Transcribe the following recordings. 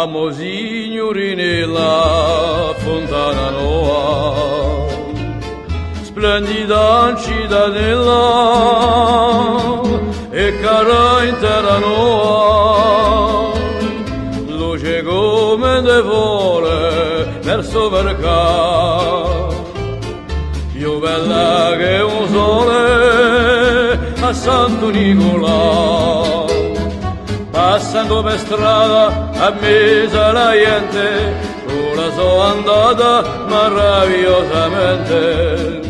Amo signorini la fontana nuova, splendida cittadella e cara intera nuova, luce come devore verso mercato, più bella che un sole a Santo Nicolò. Passando per strada a mesa la gente, ora sono andata meravigliosamente.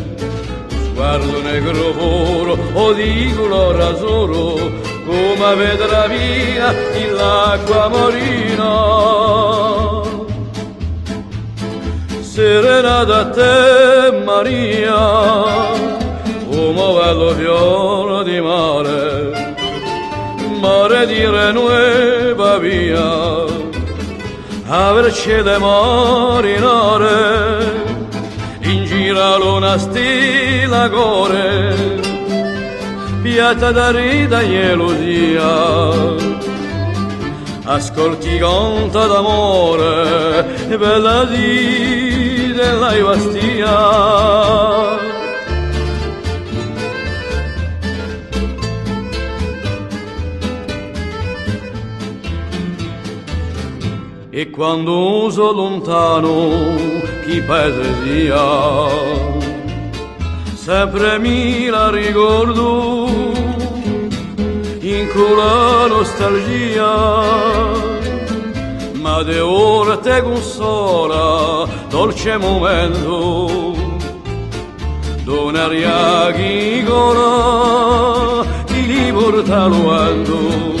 Sguardo negro puro, o di color azzurro, come vedrà via in l'acqua marina. Serenata a te Maria, come bello fiore di mare, mare di renueva via, averci da marinare, in giro una stila core, piata da rida e elusia, ascolti conta d'amore, bella di della Ivastia. E quando uso lontano chi paese sia, sempre mi la ricordo in quella nostalgia, ma de ora te consola dolce momento, donaria chi cora ti li porta al vento.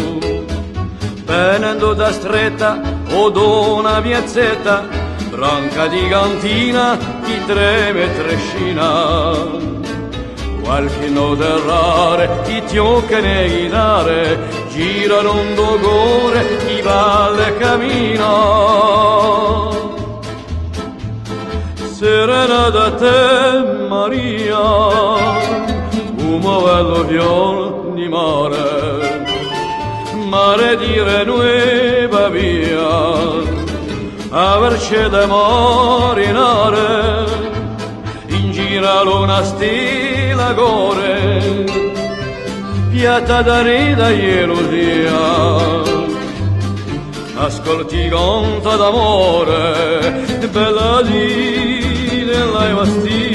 Venendo da stretta o d'una piazzetta, branca di cantina, chi treme e trescina. Qualche nota rara, chi tiocca ne chitarre, girano un dogore, chi balla e cammina. Serenata a te Maria, un bello fior di mare, mare di renueva via, averci da marinare, in giro una stila core, piata da rida e elusia, ascolti conta d'amore, bella di della Ivastia.